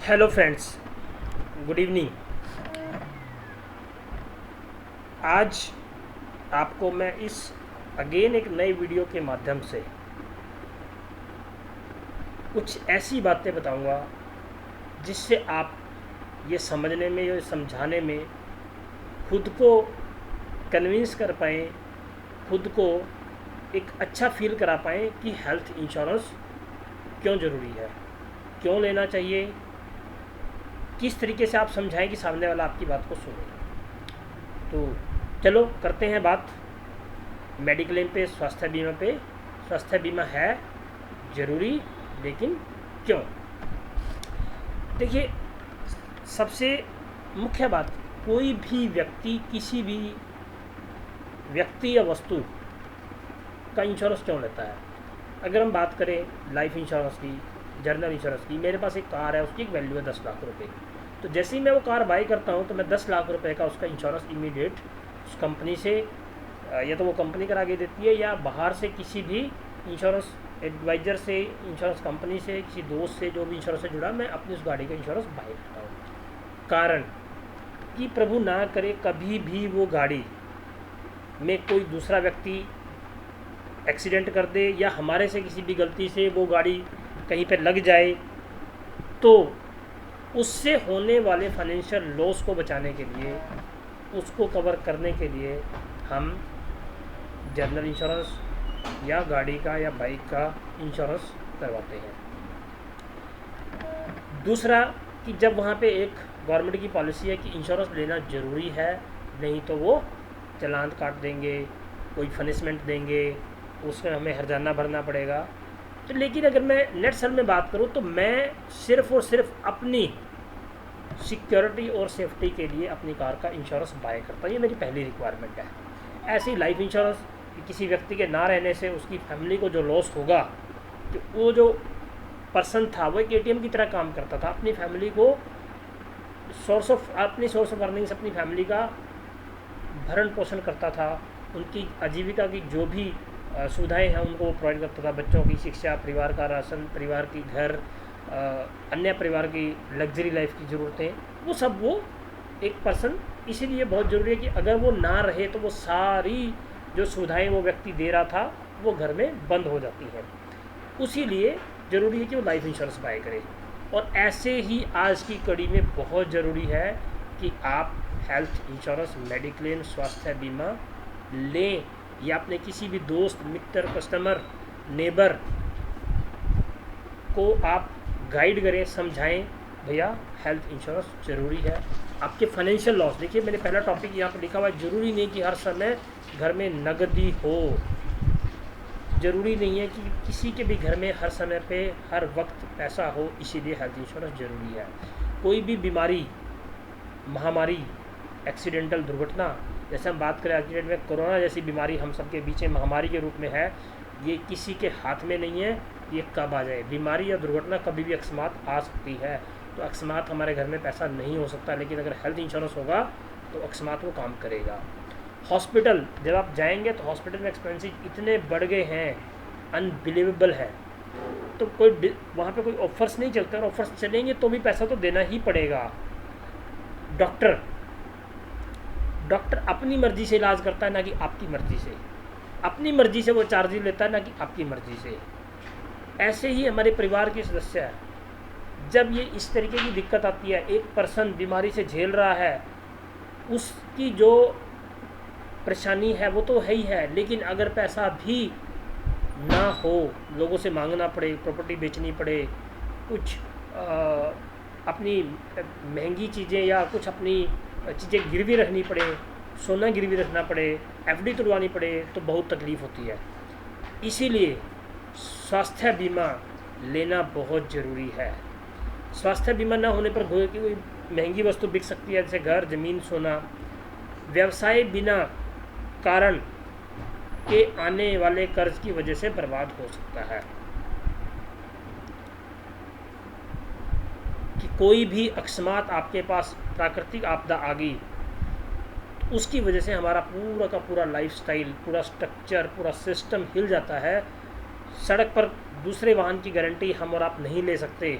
Hello friends, good evening. आज आपको मैं इस अगेन एक नई वीडियो के माध्यम से कुछ ऐसी बातें बताऊंगा जिससे आप ये समझने में या समझाने में खुद को कन्विंस कर पाएँ, खुद को एक अच्छा फील करा पाएँ कि हेल्थ इंश्योरेंस क्यों ज़रूरी है, क्यों लेना चाहिए, किस तरीके से आप समझाएं कि सामने वाला आपकी बात को सुने। तो चलो करते हैं बात मेडिक्लेम पे, स्वास्थ्य बीमा पे। स्वास्थ्य बीमा है ज़रूरी, लेकिन क्यों? देखिए, सबसे मुख्य बात, कोई भी व्यक्ति किसी भी व्यक्ति या वस्तु का इंश्योरेंस क्यों लेता है। अगर हम बात करें लाइफ इंश्योरेंस की, जर्नल इंश्योरेंस की, मेरे पास एक कार है, उसकी एक वैल्यू है 10 लाख रुपए। तो जैसे ही मैं वो कार बाई करता हूँ तो मैं 10 लाख रुपए का उसका इंश्योरेंस इमीडिएट उस कंपनी से या तो वो कंपनी करा के देती है या बाहर से किसी भी इंश्योरेंस एडवाइज़र से, इंश्योरेंस कंपनी से, किसी दोस्त से जो भी इंश्योरेंस से जुड़ा, मैं अपनी उस गाड़ी का इंश्योरेंस बाई करता हूँ। कारण कि प्रभु ना करे कभी भी वो गाड़ी में कोई दूसरा व्यक्ति एक्सीडेंट कर दे या हमारे से किसी भी गलती से वो गाड़ी कहीं पर लग जाए, तो उससे होने वाले फाइनेंशियल लॉस को बचाने के लिए, उसको कवर करने के लिए हम जनरल इंश्योरेंस या गाड़ी का या बाइक का इंश्योरेंस करवाते हैं। दूसरा कि जब वहाँ पे एक गवर्नमेंट की पॉलिसी है कि इंश्योरेंस लेना ज़रूरी है, नहीं तो वो चालान काट देंगे, कोई पनिशमेंट देंगे, उसमें हमें हर्जाना भरना पड़ेगा। तो लेकिन अगर मैं नेट सर में बात करूँ तो मैं सिर्फ़ और सिर्फ अपनी सिक्योरिटी और सेफ्टी के लिए अपनी कार का इंश्योरेंस बाय करता हूँ। ये मेरी पहली रिक्वायरमेंट है। ऐसे ही लाइफ इंश्योरेंस, किसी व्यक्ति के ना रहने से उसकी फैमिली को जो लॉस होगा, तो वो जो पर्सन था वो एक एटीएम की तरह काम करता था, अपनी फैमिली को सोर्स ऑफ अर्निंग्स, अपनी फैमिली का भरण पोषण करता था, उनकी आजीविका की जो भी सुविधाएं हैं उनको वो प्रोवाइड करता था, बच्चों की शिक्षा, परिवार का राशन, परिवार की घर, अन्य परिवार की लग्जरी लाइफ की ज़रूरतें, वो सब वो एक पर्सन, इसीलिए बहुत ज़रूरी है कि अगर वो ना रहे तो वो सारी जो सुविधाएं वो व्यक्ति दे रहा था वो घर में बंद हो जाती हैं। उसी लिए ज़रूरी है कि वो लाइफ इंश्योरेंस बाय करे। और ऐसे ही आज की कड़ी में बहुत ज़रूरी है कि आप हेल्थ इंश्योरेंस, मेडिक्लेम, स्वास्थ्य बीमा लें, या अपने किसी भी दोस्त, मित्र, कस्टमर, नेबर को आप गाइड करें, समझाएं, भैया हेल्थ इंश्योरेंस ज़रूरी है। आपके फाइनेंशियल लॉस, देखिए मैंने पहला टॉपिक यहाँ पर लिखा हुआ है, ज़रूरी नहीं कि हर समय घर में नकदी हो, ज़रूरी नहीं है कि किसी के भी घर में हर समय पे हर वक्त पैसा हो, इसीलिए हेल्थ इंश्योरेंस ज़रूरी है। कोई भी बीमारी, महामारी, एक्सीडेंटल दुर्घटना, जैसे हम बात करें एक्सीडेंट में, कोरोना जैसी बीमारी हम सबके बीच में महामारी के रूप में है, ये किसी के हाथ में नहीं है ये कब आ जाए। बीमारी या दुर्घटना कभी भी अकस्मात आ सकती है, तो अकस्मात हमारे घर में पैसा नहीं हो सकता, लेकिन अगर हेल्थ इंश्योरेंस होगा तो अकस्मात वो काम करेगा। हॉस्पिटल जब आप जाएंगे तो हॉस्पिटल में एक्सपेंसेस इतने बढ़ गए हैं, अनबिलीवेबल है, तो कोई वहाँ पे कोई ऑफर्स नहीं चलते, और ऑफर्स चलेंगे तो भी पैसा तो देना ही पड़ेगा। डॉक्टर अपनी मर्ज़ी से इलाज करता है, ना कि आपकी मर्ज़ी से। अपनी मर्ज़ी से वो चार्ज लेता है, ना कि आपकी मर्ज़ी से। ऐसे ही हमारे परिवार के सदस्य हैं, जब ये इस तरीके की दिक्कत आती है, एक पर्सन बीमारी से झेल रहा है, उसकी जो परेशानी है वो तो है ही है, लेकिन अगर पैसा भी ना हो, लोगों से मांगना पड़े, प्रॉपर्टी बेचनी पड़े, कुछ अपनी महंगी चीज़ें या कुछ अपनी चीज़ें गिरवी रखनी पड़े, सोना गिरवी रखना पड़े, एफडी तुड़वानी पड़े, तो बहुत तकलीफ़ होती है। इसीलिए स्वास्थ्य बीमा लेना बहुत ज़रूरी है। स्वास्थ्य बीमा ना होने पर कोई महंगी वस्तु बिक सकती है, जैसे घर, ज़मीन, सोना। व्यवसाय बिना कारण के आने वाले कर्ज की वजह से बर्बाद हो सकता है। कि कोई भी अकस्मात आपके पास, प्राकृतिक आपदा आ गई, तो उसकी वजह से हमारा पूरा का पूरा लाइफस्टाइल, पूरा स्ट्रक्चर, पूरा सिस्टम हिल जाता है। सड़क पर दूसरे वाहन की गारंटी हम और आप नहीं ले सकते,